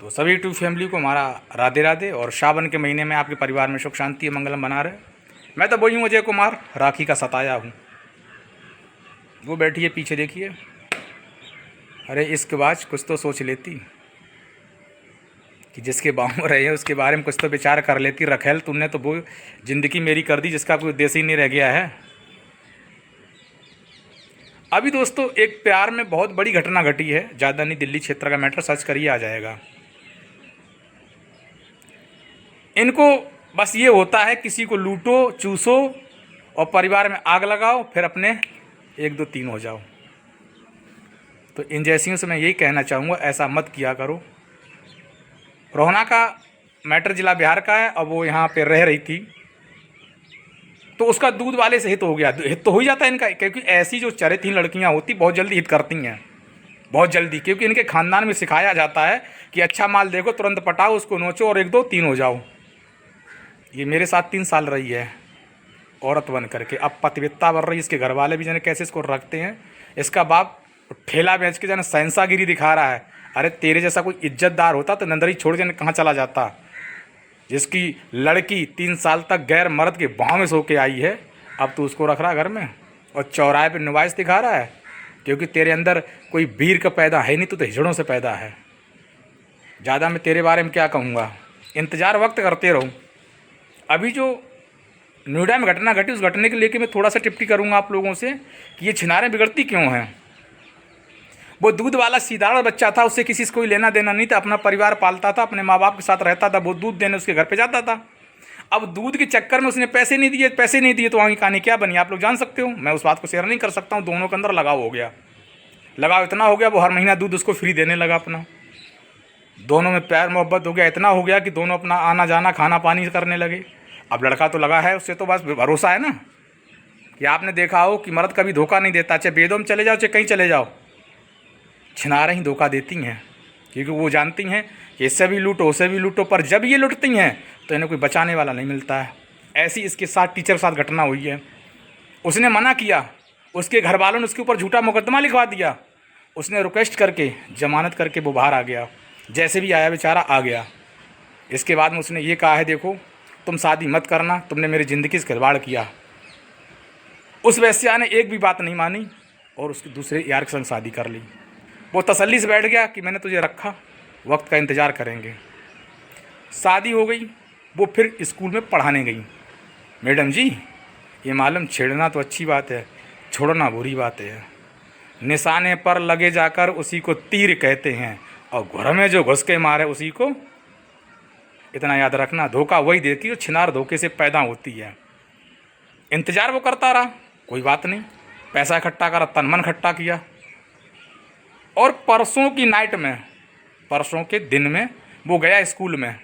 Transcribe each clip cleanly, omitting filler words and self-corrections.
तो सभी YouTube family को हमारा राधे राधे। और सावन के महीने में आपके परिवार में सुख शांति मंगलम बना रहे। मैं तो वही हूँ अजय कुमार, राखी का सताया हूँ। वो बैठी है पीछे, देखिए। अरे इश्कबाज, कुछ तो सोच लेती कि जिसके बाहों रहे हैं उसके बारे में कुछ तो विचार कर लेती। रखेल, तुमने तो वो ज़िंदगी मेरी कर दी जिसका कोई उद्देश्य ही नहीं रह गया है। अभी दोस्तों एक प्यार में बहुत बड़ी घटना घटी है। ज़्यादा नहीं, दिल्ली क्षेत्र का मैटर, सर्च करिए आ जाएगा। इनको बस ये होता है, किसी को लूटो चूसो और परिवार में आग लगाओ, फिर अपने 1 2 3 हो जाओ। तो इन जैसियों से मैं यही कहना चाहूँगा, ऐसा मत किया करो। रोहना का मैटर जिला बिहार का है। अब वो यहाँ पे रह रही थी तो उसका दूध वाले से हित हो गया। हित तो हो ही जाता है इनका, क्योंकि ऐसी जो चरित्रहीन लड़कियाँ होती बहुत जल्दी हित करती हैं, बहुत जल्दी। क्योंकि इनके खानदान में सिखाया जाता है कि अच्छा माल देखो तुरंत पटाओ, उसको नोचो और 1 2 3 हो जाओ। ये मेरे साथ 3 साल रही है औरत बन करके, अब पतिव्रता बन रही। इसके घर वाले भी जाने कैसे इसको रखते हैं। इसका बाप ठेला बेच के जाने शहंशाहगिरी दिखा रहा है। अरे तेरे जैसा कोई इज्जतदार होता तो नंदरी छोड़ जाने कहाँ चला जाता। जिसकी लड़की 3 साल तक गैर मर्द के बाहों में सो के आई है, अब तू उसको रख रहा है घर में और चौराहे पे नुमाइश दिखा रहा है। क्योंकि तेरे अंदर कोई वीर का पैदा है नहीं, तो हिजड़ों से पैदा है। ज़्यादा मैं तेरे बारे में क्या कहूँगा, इंतज़ार वक्त करते रहूँ। अभी जो नोएडा में घटना घटी, उस घटने के लेके मैं थोड़ा सा टिप्पणी करूँगा आप लोगों से कि ये छिनारें बिगड़ती क्यों हैं। वो दूध वाला सीधा बच्चा था, उससे किसी से कोई लेना देना नहीं था, अपना परिवार पालता था, अपने माँ बाप के साथ रहता था। वो दूध देने उसके घर पे जाता था। अब दूध के चक्कर में उसने पैसे नहीं दिए तो वहाँ की कहानी क्या बनी आप लोग जान सकते हो। मैं उस बात को शेयर नहीं कर सकता हूँ। दोनों के अंदर लगाव हो गया, लगाव इतना हो गया, वो हर महीना दूध उसको फ्री देने लगा अपना। दोनों में प्यार मोहब्बत हो गया, इतना हो गया कि दोनों अपना आना जाना खाना पानी करने लगे। अब लड़का तो लगा है, उससे तो बस भरोसा है ना कि आपने देखा हो कि मर्द कभी धोखा नहीं देता। चाहे बेदों में चले जाओ, चाहे कहीं चले जाओ, छिनारें ही धोखा देती हैं। क्योंकि वो जानती हैं कि इससे भी लूटो उससे भी लूटो, पर जब ये लुटती हैं तो इन्हें कोई बचाने वाला नहीं मिलता है। ऐसी इसके साथ टीचर के साथ घटना हुई है। उसने मना किया, उसके घर वालों ने उसके ऊपर झूठा मुकदमा लिखवा दिया। उसने रिक्वेस्ट करके जमानत करके वो बाहर आ गया। जैसे भी आया बेचारा आ गया। इसके बाद में उसने ये कहा है, देखो तुम शादी मत करना, तुमने मेरी ज़िंदगी से खिलवाड़ किया। उस वेश्या ने एक भी बात नहीं मानी और उसके दूसरे यार के संग शादी कर ली। वो तसल्ली से बैठ गया कि मैंने तुझे रखा, वक्त का इंतज़ार करेंगे। शादी हो गई। वो फिर स्कूल में पढ़ाने गई। मैडम जी, ये मालूम छेड़ना तो अच्छी बात है, छोड़ना बुरी बात है। निशाने पर लगे जाकर उसी को तीर कहते हैं, और घर में जो घुस के मारे उसी को। इतना याद रखना, धोखा वही देती है जो छिनार धोखे से पैदा होती है। इंतज़ार वो करता रहा, कोई बात नहीं, पैसा इकट्ठा करा, तन मन इकट्ठा किया। और परसों की नाइट में, परसों के दिन में वो गया स्कूल में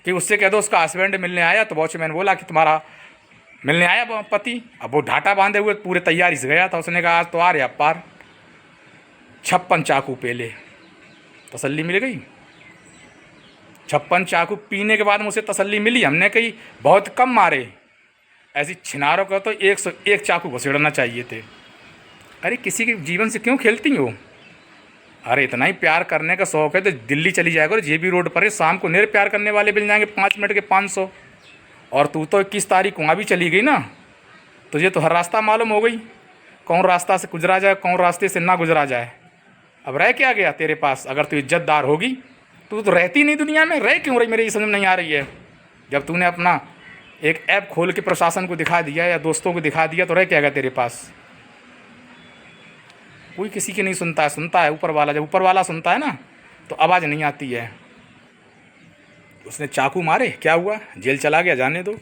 कि उससे कह दो उसका हस्बैंड मिलने आया। तो वॉचमैन बोला कि तुम्हारा मिलने आया पति। अब वो ढाटा बांधे हुए पूरे तैयारी से गया था। उसने कहा आज तो आ रहे आप पार। 56 चाकू पेले, तसल्ली मिल गई। 56 चाकू पीने के बाद मुझे तसल्ली मिली। हमने कही बहुत कम मारे, ऐसी छिनारों का तो 101 चाकू घुसेड़ना चाहिए थे। अरे किसी के जीवन से क्यों खेलती हो। अरे इतना ही प्यार करने का शौक़ है तो दिल्ली चली जाएगा और जेबी रोड पर है, शाम को निर प्यार करने वाले मिल जाएंगे 5 मिनट के 500। और तू तो 21 तारीख वहाँ भी चली गई ना, तुझे तो हर रास्ता मालूम हो गई, कौन रास्ता से गुजरा जाए कौन रास्ते से ना गुजरा जाए। अब रह क्या गया तेरे पास। अगर तू इज्जतदार होगी तो रहती नहीं दुनिया में, रह क्यों रही मेरी समझ नहीं आ रही है। जब तूने अपना एक ऐप खोल के प्रशासन को दिखा दिया या दोस्तों को दिखा दिया तो रह क्या गया तेरे पास। कोई किसी की नहीं सुनता है, सुनता है ऊपर वाला। जब ऊपर वाला सुनता है ना तो आवाज़ नहीं आती है। उसने चाकू मारे, क्या हुआ, जेल चला गया, जाने दो,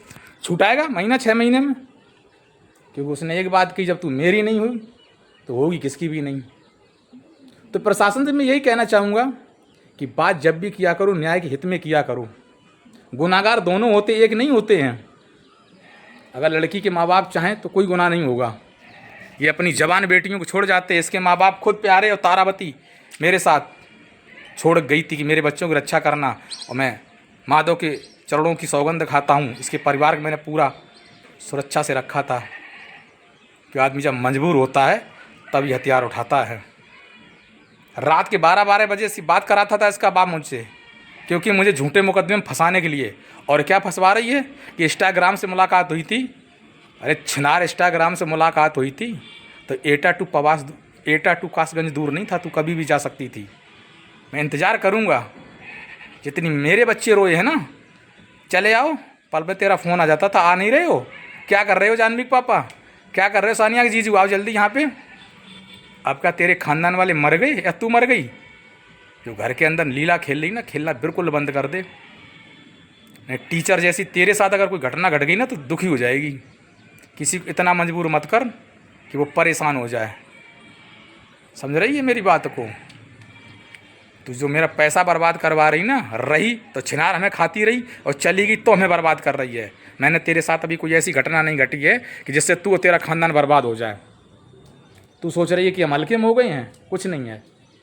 छूटाएगा महीना 6 महीने में। क्योंकि उसने एक बात की, जब तू मेरी नहीं हुई तो होगी किसकी भी नहीं। तो प्रशासन से मैं यही कहना चाहूँगा कि बात जब भी किया करो न्याय के हित में किया करो। गुनाहगार दोनों होते, एक नहीं होते हैं। अगर लड़की के माँ बाप चाहें तो कोई गुनाह नहीं होगा। ये अपनी जवान बेटियों को छोड़ जाते हैं। इसके माँ बाप खुद प्यारे और तारावती मेरे साथ छोड़ गई थी कि मेरे बच्चों की रक्षा करना, और मैं माधव के चरणों की सौगंध खाता हूँ। इसके परिवार को मैंने पूरा सुरक्षा से रखा था कि आदमी जब मजबूर होता है तभी हथियार उठाता है। रात के 12-12 बजे से बात कराता था इसका बाप मुझसे क्योंकि मुझे झूठे मुकदमे में फंसाने के लिए। और क्या फंसवा रही है कि इंस्टाग्राम से मुलाकात हुई थी। अरे छिनार, इंस्टाग्राम से मुलाकात हुई थी तो एटा टू कासगंज दूर नहीं था, तू कभी भी जा सकती थी। मैं इंतज़ार करूँगा, जितनी मेरे बच्चे रोए हैं ना, चले आओ। पल में तेरा फ़ोन आ जाता था, आ नहीं रहे हो? क्या कर रहे हो जानवी के पापा, क्या कर रहे हो सानिया के जीजू, आओ जल्दी यहाँ पे। अब क्या तेरे खानदान वाले मर गए या तू मर गई? जो घर के अंदर लीला खेल रही ना, खेलना बिल्कुल बंद कर दे। नहीं, टीचर जैसी तेरे साथ अगर कोई घटना घट गई ना तो दुखी हो जाएगी। किसी को इतना मजबूर मत कर कि वो परेशान हो जाए। समझ रही है मेरी बात को? तो जो मेरा पैसा बर्बाद करवा रही ना, रही तो छिनार हमें खाती रही और चली गई तो हमें बर्बाद कर रही है। मैंने तेरे साथ अभी कोई ऐसी घटना नहीं घटी है कि जिससे तू और तेरा खानदान बर्बाद हो जाए। तू सोच रही है कि हम हल्के में हो गए हैं? कुछ नहीं है,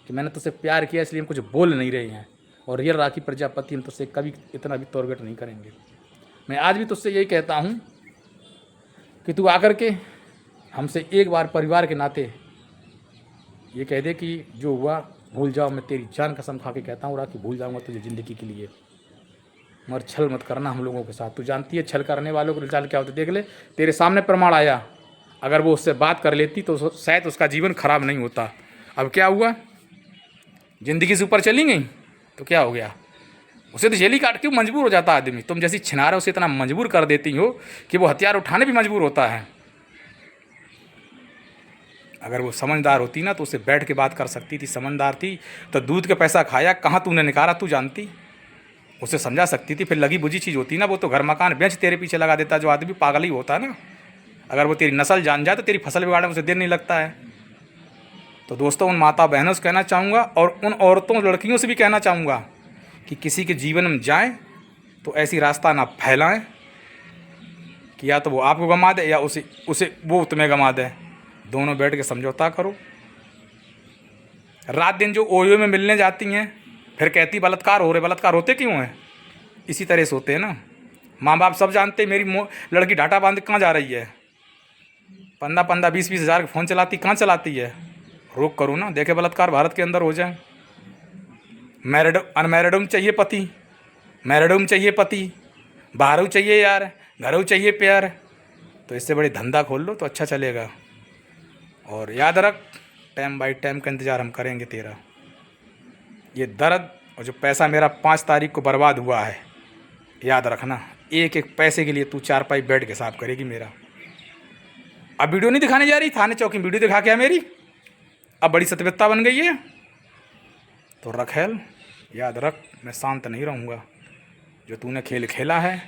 कि मैंने तुझसे प्यार किया इसलिए हम कुछ बोल नहीं रहे हैं। और रियल राखी प्रजापति हम तुझसे कभी इतना भी तौरगट नहीं करेंगे। मैं आज भी तुझसे यही कहता हूँ कि तू आकर के हमसे एक बार परिवार के नाते ये कह दे कि जो हुआ भूल जाओ। मैं तेरी जान कसम खा के कहता हूँ राखी, भूल जाऊँगा तुझे ज़िंदगी के लिए। मगर छल मत करना हम लोगों के साथ। तू जानती है छल करने वालों को रिजल्ट क्या होता है, देख ले। तेरे सामने प्रमाण आया, अगर वो उससे बात कर लेती तो शायद उसका जीवन खराब नहीं होता। अब क्या हुआ, ज़िंदगी से ऊपर चली गई तो क्या हो गया? उसे तो जेल ही काट के मजबूर हो जाता आदमी। तुम जैसी छिनार उसे इतना मजबूर कर देती हो कि वो हथियार उठाने भी मजबूर होता है। अगर वो समझदार होती ना तो उससे बैठ के बात कर सकती थी। समझदार थी तो दूध का पैसा खाया कहाँ तूने निकाला, तू जानती। उसे समझा सकती थी। फिर लगी बुझी चीज़ होती ना, वो तो घर मकान बेच तेरे पीछे लगा देता। जो आदमी पागल ही होता है ना, अगर वो तेरी नस्ल जान जाए तो तेरी फसल बिगाड़ने में उसे देर नहीं लगता है। तो दोस्तों, उन माता बहनों से कहना चाहूँगा और उन औरतों लड़कियों से भी कहना चाहूँगा कि किसी के जीवन में जाएं तो ऐसी रास्ता ना फैलाएं कि या तो वो आपको गंवा दे या उसे वो तुम्हें गंवा दे। दोनों बैठ के समझौता करो। रात दिन जो ओयो में मिलने जाती हैं फिर कहती बलात्कार हो रहे। बलात्कार होते क्यों हैं? इसी तरह से होते हैं ना। माँ बाप सब जानते। मेरी लड़की डाटा बांध के कहाँ जा रही है? 15-15, 20-20 हज़ार का फ़ोन चलाती, कहाँ चलाती है? रोक करो ना, देखे बलात्कार भारत के अंदर हो जाए। अनमैरिडम चाहिए पति, मैरिडम चाहिए पति, बाहरों चाहिए यार, घरों चाहिए प्यार। तो इससे बड़ी धंधा खोल लो तो अच्छा चलेगा। और याद रख, टाइम बाई टाइम का इंतज़ार हम करेंगे तेरा। ये दर्द और जो पैसा मेरा 5 तारीख को बर्बाद हुआ है, याद रखना, एक एक पैसे के लिए तू 4 पाई बेड के हिसाब करेगी मेरा। अब वीडियो नहीं दिखाने जा रही, थाने चौकी वीडियो दिखा के मेरी अब बड़ी सत्यता बन गई है। तो रखेल, याद रख, मैं शांत नहीं रहूँगा। जो तूने खेल खेला है,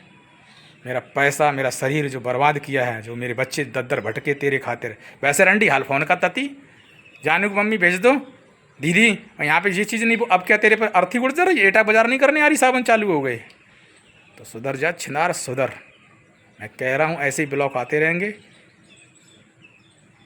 मेरा पैसा, मेरा शरीर जो बर्बाद किया है, जो मेरे बच्चे दद्दर भटके तेरे खातिर। वैसे रंडी हाल फ़ोन का तती जानू को मम्मी भेज दो, दीदी यहाँ पे ये चीज़ नहीं। अब क्या तेरे पर अर्थी उड़ जा रही है? एटा बाजार नहीं करने आ रही, सावन चालू हो गए। तो सुधर जा छिनार, सुधर। मैं कह रहा हूँ ऐसे ही ब्लॉक आते रहेंगे।